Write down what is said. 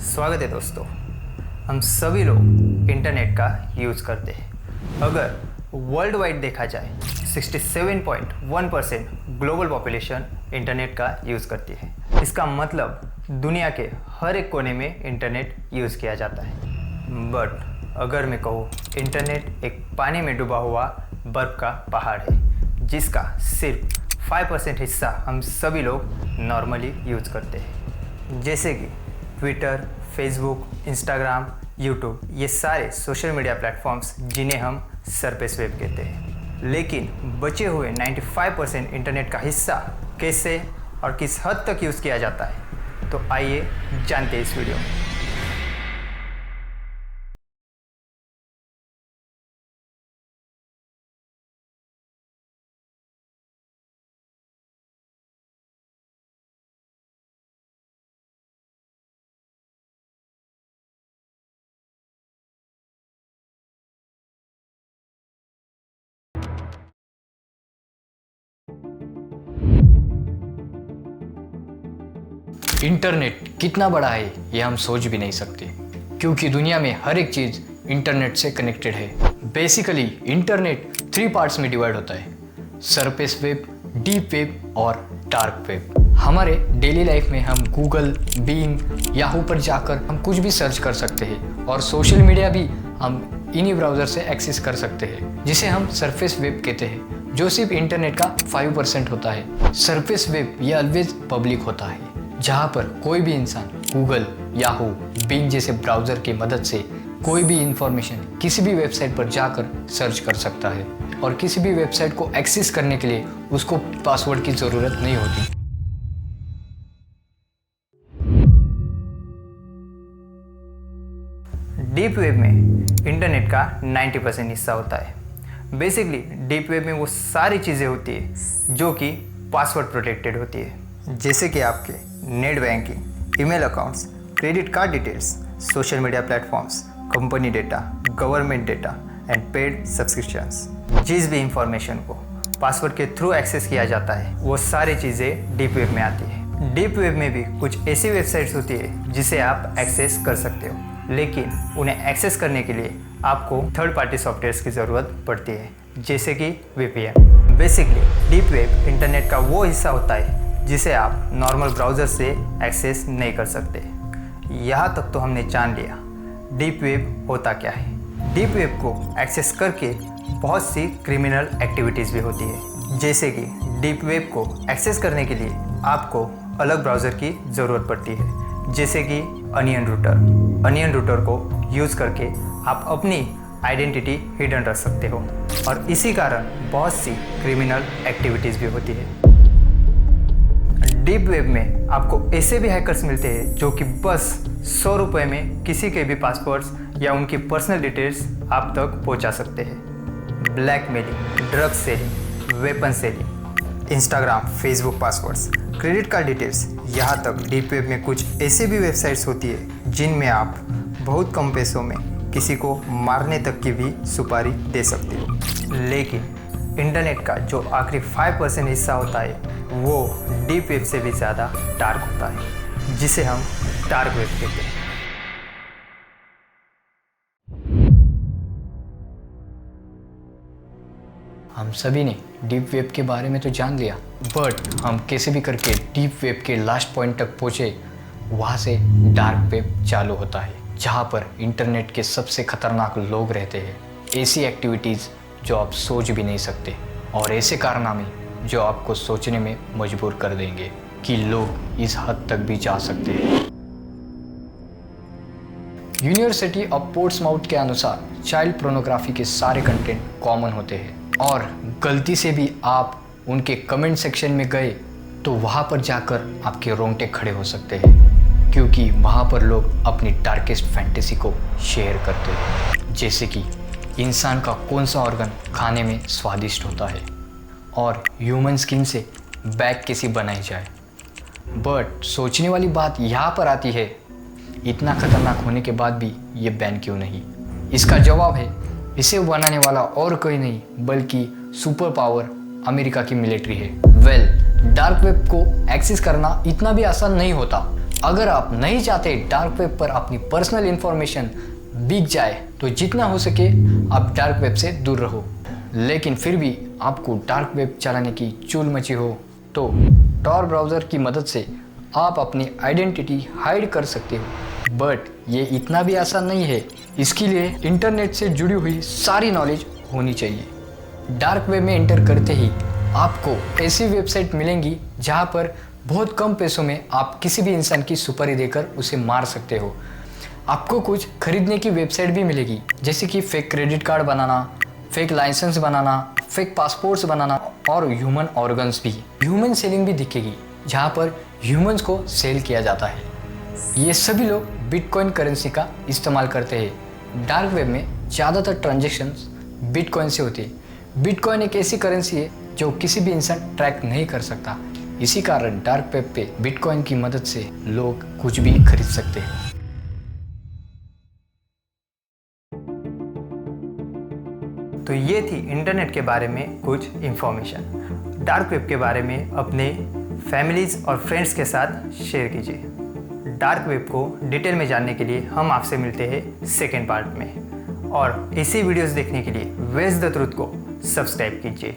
स्वागत है दोस्तों। हम सभी लोग इंटरनेट का यूज़ करते हैं। अगर वर्ल्ड वाइड देखा जाए 67.1% ग्लोबल पॉपुलेशन इंटरनेट का यूज़ करती है। इसका मतलब दुनिया के हर एक कोने में इंटरनेट यूज़ किया जाता है। बट अगर मैं कहूँ, इंटरनेट एक पानी में डूबा हुआ बर्फ़ का पहाड़ है जिसका सिर्फ 5% हिस्सा हम सभी लोग नॉर्मली यूज़ करते हैं, जैसे कि ट्विटर, फेसबुक, इंस्टाग्राम, यूट्यूब। ये सारे सोशल मीडिया प्लेटफॉर्म्स जिन्हें हम सरफेस वेब कहते हैं। लेकिन बचे हुए 95% इंटरनेट का हिस्सा कैसे और किस हद तक यूज़ किया जाता है, तो आइए जानते हैं इस वीडियो में। इंटरनेट कितना बड़ा है ये हम सोच भी नहीं सकते, क्योंकि दुनिया में हर एक चीज़ इंटरनेट से कनेक्टेड है। बेसिकली इंटरनेट 3 पार्ट्स में डिवाइड होता है: सरफेस वेब, डीप वेब और डार्क वेब। हमारे डेली लाइफ में हम गूगल, बिंग, याहू पर जाकर हम कुछ भी सर्च कर सकते हैं और सोशल मीडिया भी हम इन्हीं ब्राउज़र से एक्सेस कर सकते हैं, जिसे हम सरफेस वेब कहते हैं, जो सिर्फ इंटरनेट का 5% होता है। सरफेस वेब ये ऑलवेज पब्लिक होता है, जहाँ पर कोई भी इंसान गूगल, याहू, बिंग जैसे ब्राउज़र की मदद से कोई भी इंफॉर्मेशन किसी भी वेबसाइट पर जाकर सर्च कर सकता है और किसी भी वेबसाइट को एक्सेस करने के लिए उसको पासवर्ड की ज़रूरत नहीं होती। डीप वेब में इंटरनेट का 90% हिस्सा होता है। बेसिकली डीप वेब में वो सारी चीज़ें होती है जो कि पासवर्ड प्रोटेक्टेड होती है, जैसे कि आपके net banking, email accounts, credit card details, social media platforms, company data, government data and paid subscriptions. जिस भी इंफॉर्मेशन को पासवर्ड के थ्रू एक्सेस किया जाता है, वो सारी चीज़ें डीप वेब में आती है। डीप वेब में भी कुछ ऐसी वेबसाइट्स होती है जिसे आप एक्सेस कर सकते हो, लेकिन उन्हें एक्सेस करने के लिए आपको थर्ड पार्टी सॉफ्टवेयर्स की ज़रूरत पड़ती है, जैसे कि VPN। Basically deep web internet का वो हिस्सा होता है जिसे आप नॉर्मल ब्राउज़र से एक्सेस नहीं कर सकते। यहाँ तक तो हमने जान लिया डीप वेब होता क्या है। डीप वेब को एक्सेस करके बहुत सी क्रिमिनल एक्टिविटीज़ भी होती है, जैसे कि डीप वेब को एक्सेस करने के लिए आपको अलग ब्राउज़र की ज़रूरत पड़ती है, जैसे कि अनियन रूटर। अनियन रूटर को यूज़ करके आप अपनी आइडेंटिटी हिडन रख सकते हो और इसी कारण बहुत सी क्रिमिनल एक्टिविटीज़ भी होती है। डीप वेब में आपको ऐसे भी हैकर्स मिलते हैं जो कि बस 100 रुपये में किसी के भी पासवर्ड्स या उनकी पर्सनल डिटेल्स आप तक पहुंचा सकते हैं। Blackmailing, drug selling, weapon selling, Instagram, Facebook passwords, credit card details, यहाँ तक डीप वेब में कुछ ऐसी भी वेबसाइट्स होती है जिनमें आप बहुत कम पैसों में किसी को मारने तक की भी सुपारी दे सकते हो। लेकिन इंटरनेट का जो आखिरी 5% हिस्सा होता है वो डीप वेब से भी ज़्यादा डार्क होता है, जिसे हम डार्क वेब कहते हैं। हम सभी ने डीप वेब के बारे में तो जान लिया, बट हम कैसे भी करके डीप वेब के लास्ट पॉइंट तक पहुँचे, वहाँ से डार्क वेब चालू होता है, जहाँ पर इंटरनेट के सबसे खतरनाक लोग रहते हैं। ऐसी एक्टिविटीज़ जो आप सोच भी नहीं सकते और ऐसे कारनामे जो आपको सोचने में मजबूर कर देंगे कि लोग इस हद तक भी जा सकते हैं। यूनिवर्सिटी ऑफ पोर्ट्समाउथ के अनुसार चाइल्ड पोर्नोग्राफी के सारे कंटेंट कॉमन होते हैं और गलती से भी आप उनके कमेंट सेक्शन में गए तो वहाँ पर जाकर आपके रोंगटे खड़े हो सकते हैं, क्योंकि वहाँ पर लोग अपनी डार्केस्ट फैंटेसी को शेयर करते हैं, जैसे कि इंसान का कौन सा ऑर्गन खाने में स्वादिष्ट होता है और ह्यूमन स्किन से बैग कैसी बनाई जाए। बट सोचने वाली बात यहाँ पर आती है, इतना खतरनाक होने के बाद भी ये बैन क्यों नहीं? इसका जवाब है, इसे बनाने वाला और कोई नहीं बल्कि सुपर पावर अमेरिका की मिलिट्री है। डार्क वेब को एक्सेस करना इतना भी आसान नहीं होता। अगर आप नहीं चाहते डार्क वेब पर अपनी पर्सनल इंफॉर्मेशन बिक जाए तो जितना हो सके आप डार्क वेब से दूर रहो। लेकिन फिर भी आपको डार्क वेब चलाने की चूल मची हो तो tor ब्राउज़र की मदद से आप अपनी आइडेंटिटी हाइड कर सकते हो। बट ये इतना भी आसान नहीं है, इसके लिए इंटरनेट से जुड़ी हुई सारी नॉलेज होनी चाहिए। डार्क वेब में एंटर करते ही आपको ऐसी वेबसाइट मिलेंगी जहाँ पर बहुत कम पैसों में आप किसी भी इंसान की सुपारी देकर उसे मार सकते हो। आपको कुछ खरीदने की वेबसाइट भी मिलेगी, जैसे कि फेक क्रेडिट कार्ड बनाना, फेक लाइसेंस बनाना, फेक पासपोर्ट्स बनाना और ह्यूमन ऑर्गन्स भी। ह्यूमन सेलिंग भी दिखेगी जहाँ पर ह्यूमंस को सेल किया जाता है। ये सभी लोग बिटकॉइन करेंसी का इस्तेमाल करते हैं। डार्क वेब में ज़्यादातर ट्रांजेक्शन्स बिटकॉइन से होते हैं। बिटकॉइन एक ऐसी करेंसी है जो किसी भी इंसान ट्रैक नहीं कर सकता। इसी कारण डार्क वेब पे बिटकॉइन की मदद से लोग कुछ भी खरीद सकते हैं। तो ये थी इंटरनेट के बारे में कुछ इन्फॉर्मेशन। डार्क वेब के बारे में अपने फैमिलीज़ और फ्रेंड्स के साथ शेयर कीजिए। डार्क वेब को डिटेल में जानने के लिए हम आपसे मिलते हैं सेकेंड पार्ट में। और इसी वीडियोस देखने के लिए वेज द ट्रुथ को सब्सक्राइब कीजिए।